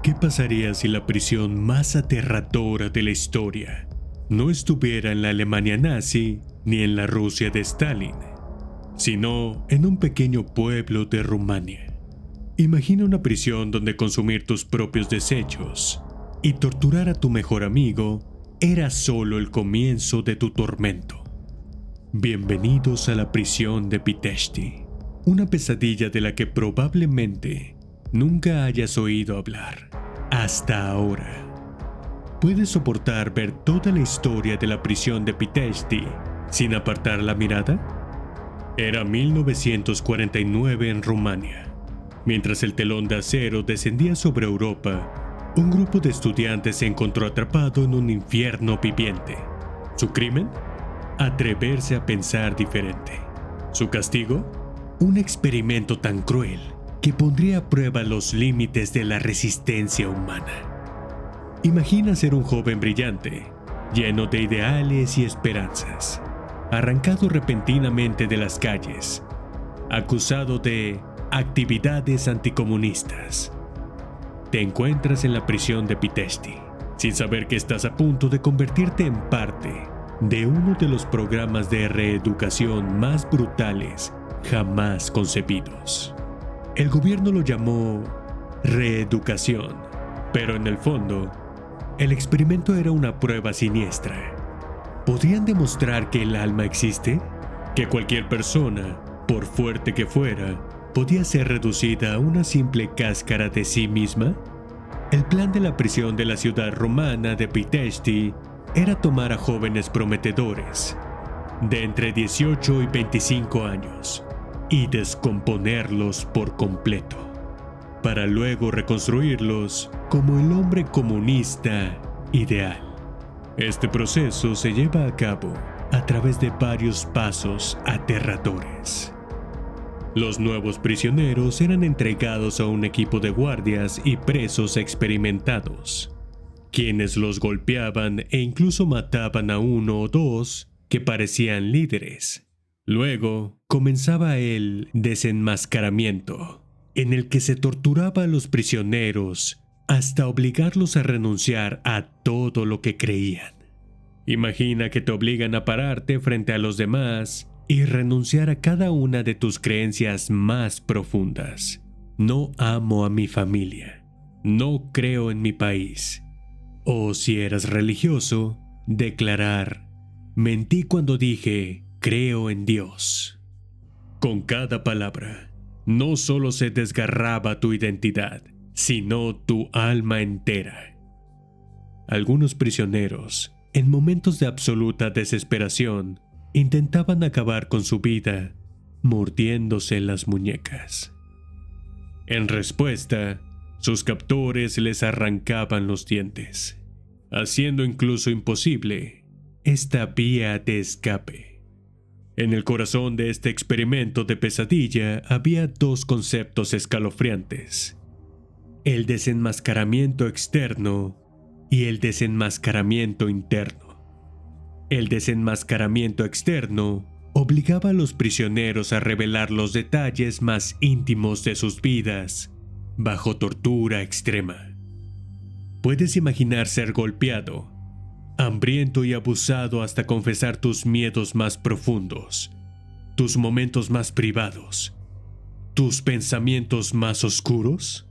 ¿Qué pasaría si la prisión más aterradora de la historia no estuviera en la Alemania nazi ni en la Rusia de Stalin, sino en un pequeño pueblo de Rumania? Imagina una prisión donde consumir tus propios desechos y torturar a tu mejor amigo era solo el comienzo de tu tormento. Bienvenidos a la prisión de Pitești, una pesadilla de la que probablemente nunca hayas oído hablar hasta ahora. ¿Puedes soportar ver toda la historia de la prisión de Pitești sin apartar la mirada? Era 1949 en Rumania. Mientras el telón de acero descendía sobre Europa, un grupo de estudiantes se encontró atrapado en un infierno viviente. ¿Su crimen? Atreverse a pensar diferente. ¿Su castigo? Un experimento tan cruel que pondría a prueba los límites de la resistencia humana. Imagina ser un joven brillante, lleno de ideales y esperanzas, arrancado repentinamente de las calles, acusado de actividades anticomunistas. Te encuentras en la prisión de Pitești, sin saber que estás a punto de convertirte en parte de uno de los programas de reeducación más brutales jamás concebidos. El gobierno lo llamó reeducación, pero en el fondo, el experimento era una prueba siniestra. ¿Podrían demostrar que el alma existe? ¿Que cualquier persona, por fuerte que fuera, podía ser reducida a una simple cáscara de sí misma? El plan de la prisión de la ciudad rumana de Pitești era tomar a jóvenes prometedores, de entre 18 y 25 años, y descomponerlos por completo, para luego reconstruirlos como el hombre comunista ideal. Este proceso se lleva a cabo a través de varios pasos aterradores. Los nuevos prisioneros eran entregados a un equipo de guardias y presos experimentados, quienes los golpeaban e incluso mataban a uno o dos que parecían líderes. Luego comenzaba el desenmascaramiento, en el que se torturaba a los prisioneros hasta obligarlos a renunciar a todo lo que creían. Imagina que te obligan a pararte frente a los demás y renunciar a cada una de tus creencias más profundas. No amo a mi familia. No creo en mi país. O si eras religioso, declarar: mentí cuando dije creo en Dios. Con cada palabra, no solo se desgarraba tu identidad, sino tu alma entera. Algunos prisioneros, en momentos de absoluta desesperación, intentaban acabar con su vida mordiéndose las muñecas. En respuesta, sus captores les arrancaban los dientes, haciendo incluso imposible esta vía de escape. En el corazón de este experimento de pesadilla había dos conceptos escalofriantes: el desenmascaramiento externo y el desenmascaramiento interno. El desenmascaramiento externo obligaba a los prisioneros a revelar los detalles más íntimos de sus vidas bajo tortura extrema. Puedes imaginar ser golpeado, hambriento y abusado hasta confesar tus miedos más profundos, tus momentos más privados, tus pensamientos más oscuros.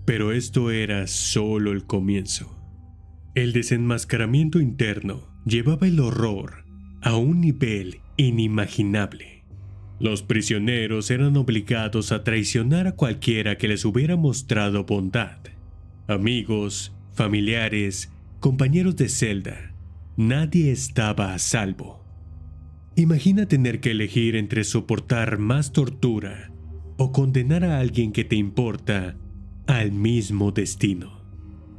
Pero esto era solo el comienzo. El desenmascaramiento interno llevaba el horror a un nivel inimaginable. Los prisioneros eran obligados a traicionar a cualquiera que les hubiera mostrado bondad. Amigos, familiares, compañeros de celda, nadie estaba a salvo. Imagina tener que elegir entre soportar más tortura o condenar a alguien que te importa al mismo destino.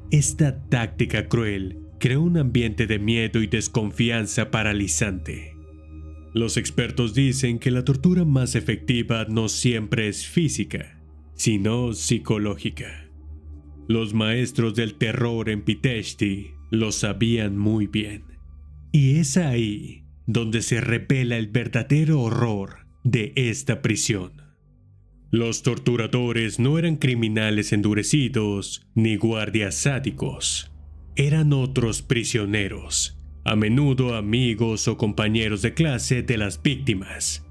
Esta táctica cruel creó un ambiente de miedo y desconfianza paralizante. Los expertos dicen que la tortura más efectiva no siempre es física, sino psicológica. Los maestros del terror en Pitești lo sabían muy bien. Y es ahí donde se revela el verdadero horror de esta prisión. Los torturadores no eran criminales endurecidos ni guardias sádicos. Eran otros prisioneros, a menudo amigos o compañeros de clase de las víctimas.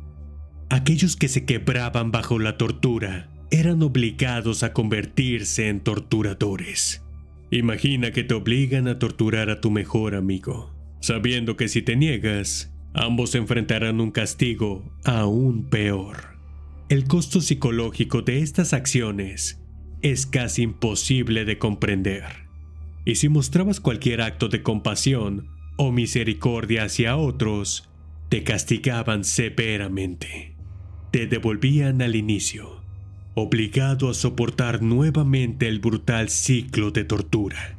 Aquellos que se quebraban bajo la tortura eran obligados a convertirse en torturadores. Imagina que te obligan a torturar a tu mejor amigo, sabiendo que si te niegas, ambos enfrentarán un castigo aún peor. El costo psicológico de estas acciones es casi imposible de comprender. Y si mostrabas cualquier acto de compasión o misericordia hacia otros, te castigaban severamente. Te devolvían al inicio, obligado a soportar nuevamente el brutal ciclo de tortura.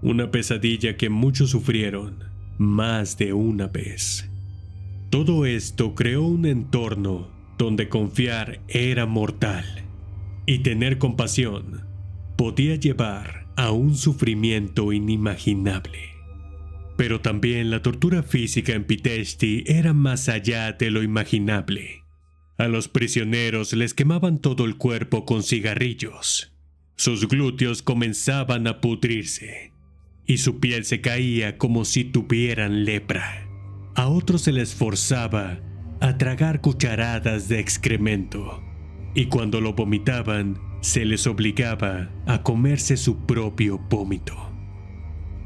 Una pesadilla que muchos sufrieron más de una vez. Todo esto creó un entorno donde confiar era mortal y tener compasión podía llevar a un sufrimiento inimaginable. Pero también la tortura física en Pitești era más allá de lo imaginable. A los prisioneros les quemaban todo el cuerpo con cigarrillos. Sus glúteos comenzaban a pudrirse y su piel se caía como si tuvieran lepra. A otros se les forzaba a tragar cucharadas de excremento y cuando lo vomitaban se les obligaba a comerse su propio vómito.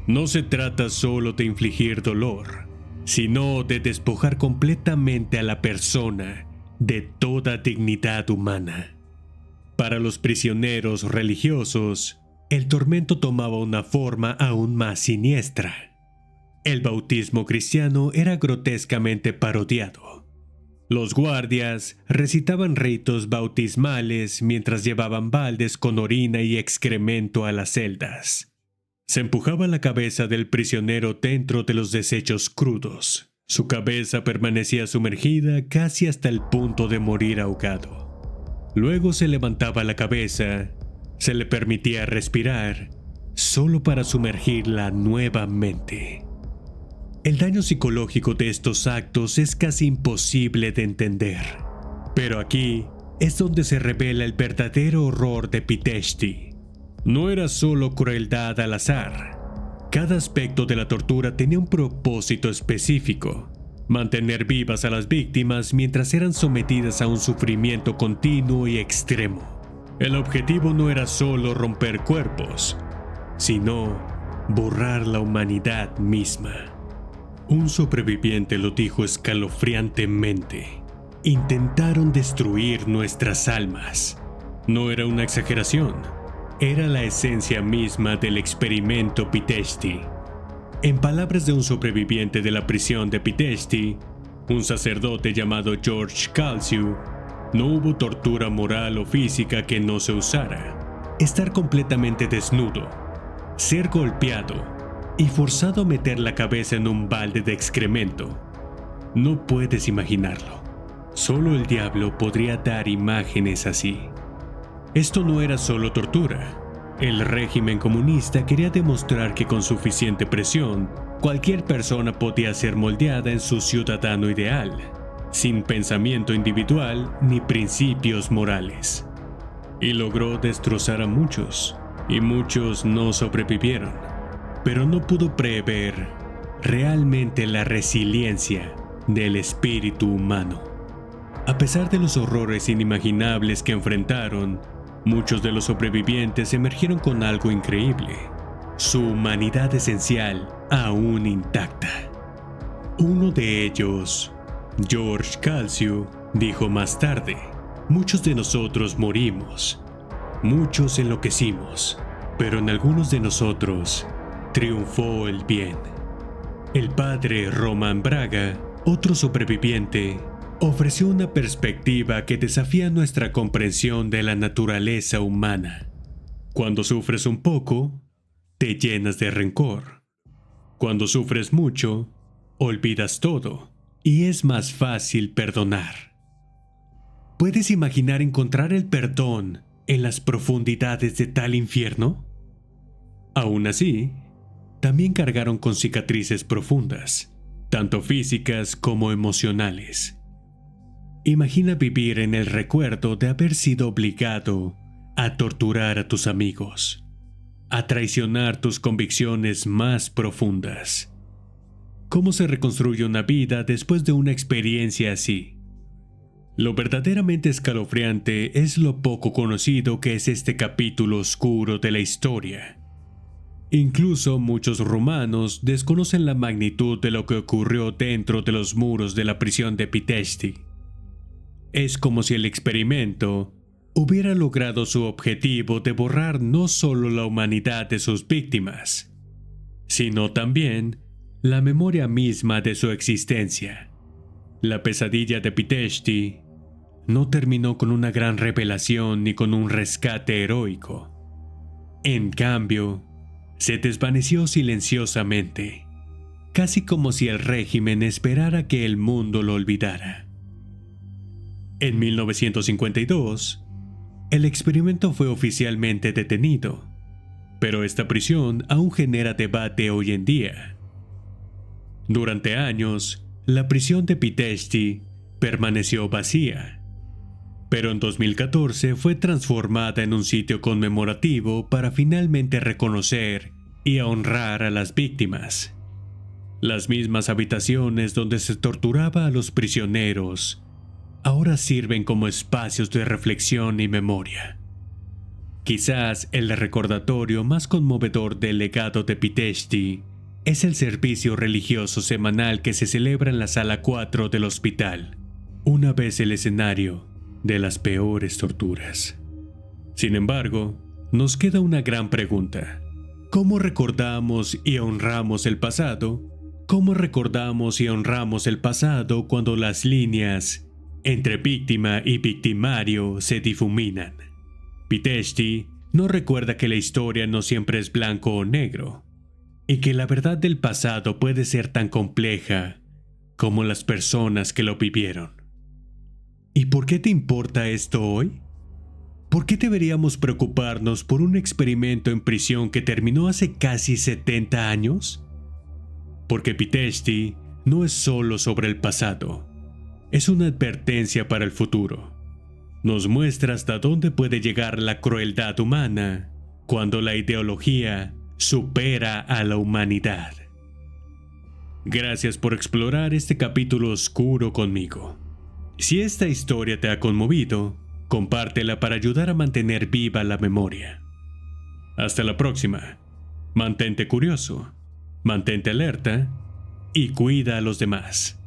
No se trata solo de infligir dolor, sino de despojar completamente a la persona de toda dignidad humana. Para los prisioneros religiosos, el tormento tomaba una forma aún más siniestra. El bautismo cristiano era grotescamente parodiado. Los guardias recitaban ritos bautismales mientras llevaban baldes con orina y excremento a las celdas. Se empujaba la cabeza del prisionero dentro de los desechos crudos. Su cabeza permanecía sumergida casi hasta el punto de morir ahogado. Luego se levantaba la cabeza, se le permitía respirar, solo para sumergirla nuevamente. El daño psicológico de estos actos es casi imposible de entender. Pero aquí es donde se revela el verdadero horror de Pitești. No era solo crueldad al azar. Cada aspecto de la tortura tenía un propósito específico: mantener vivas a las víctimas mientras eran sometidas a un sufrimiento continuo y extremo. El objetivo no era solo romper cuerpos, sino borrar la humanidad misma. Un sobreviviente lo dijo escalofriantemente: intentaron destruir nuestras almas. No era una exageración. Era la esencia misma del experimento Pitești. En palabras de un sobreviviente de la prisión de Pitești, un sacerdote llamado George Calciu, no hubo tortura moral o física que no se usara. Estar completamente desnudo, ser golpeado y forzado a meter la cabeza en un balde de excremento. No puedes imaginarlo. Solo el diablo podría dar imágenes así. Esto no era solo tortura. El régimen comunista quería demostrar que con suficiente presión, cualquier persona podía ser moldeada en su ciudadano ideal, sin pensamiento individual ni principios morales. Y logró destrozar a muchos, y muchos no sobrevivieron. Pero no pudo prever realmente la resiliencia del espíritu humano. A pesar de los horrores inimaginables que enfrentaron, muchos de los sobrevivientes emergieron con algo increíble: su humanidad esencial aún intacta. Uno de ellos, George Calciu, dijo más tarde: muchos de nosotros morimos, muchos enloquecimos, pero en algunos de nosotros triunfó el bien. El padre Roman Braga, otro sobreviviente, ofreció una perspectiva que desafía nuestra comprensión de la naturaleza humana. Cuando sufres un poco, te llenas de rencor. Cuando sufres mucho, olvidas todo y es más fácil perdonar. ¿Puedes imaginar encontrar el perdón en las profundidades de tal infierno? Aún así, también cargaron con cicatrices profundas, tanto físicas como emocionales. Imagina vivir en el recuerdo de haber sido obligado a torturar a tus amigos, a traicionar tus convicciones más profundas. ¿Cómo se reconstruye una vida después de una experiencia así? Lo verdaderamente escalofriante es lo poco conocido que es este capítulo oscuro de la historia. Incluso muchos rumanos desconocen la magnitud de lo que ocurrió dentro de los muros de la prisión de Pitești. Es como si el experimento hubiera logrado su objetivo de borrar no solo la humanidad de sus víctimas, sino también la memoria misma de su existencia. La pesadilla de Pitești no terminó con una gran revelación ni con un rescate heroico. En cambio, se desvaneció silenciosamente, casi como si el régimen esperara que el mundo lo olvidara. En 1952, el experimento fue oficialmente detenido, pero esta prisión aún genera debate hoy en día. Durante años, la prisión de Pitești permaneció vacía, pero en 2014 fue transformada en un sitio conmemorativo para finalmente reconocer y honrar a las víctimas. Las mismas habitaciones donde se torturaba a los prisioneros ahora sirven como espacios de reflexión y memoria. Quizás el recordatorio más conmovedor del legado de Pitești es el servicio religioso semanal que se celebra en la sala 4 del hospital, una vez el escenario de las peores torturas. Sin embargo, nos queda una gran pregunta. ¿Cómo recordamos y honramos el pasado? ¿Cómo recordamos y honramos el pasado cuando las líneas entre víctima y victimario se difuminan? Pitești no recuerda que la historia no siempre es blanco o negro, y que la verdad del pasado puede ser tan compleja como las personas que lo vivieron. ¿Y por qué te importa esto hoy? ¿Por qué deberíamos preocuparnos por un experimento en prisión que terminó hace casi 70 años? Porque Pitești no es solo sobre el pasado, es una advertencia para el futuro. Nos muestra hasta dónde puede llegar la crueldad humana cuando la ideología supera a la humanidad. Gracias por explorar este capítulo oscuro conmigo. Si esta historia te ha conmovido, compártela para ayudar a mantener viva la memoria. Hasta la próxima. Mantente curioso, mantente alerta y cuida a los demás.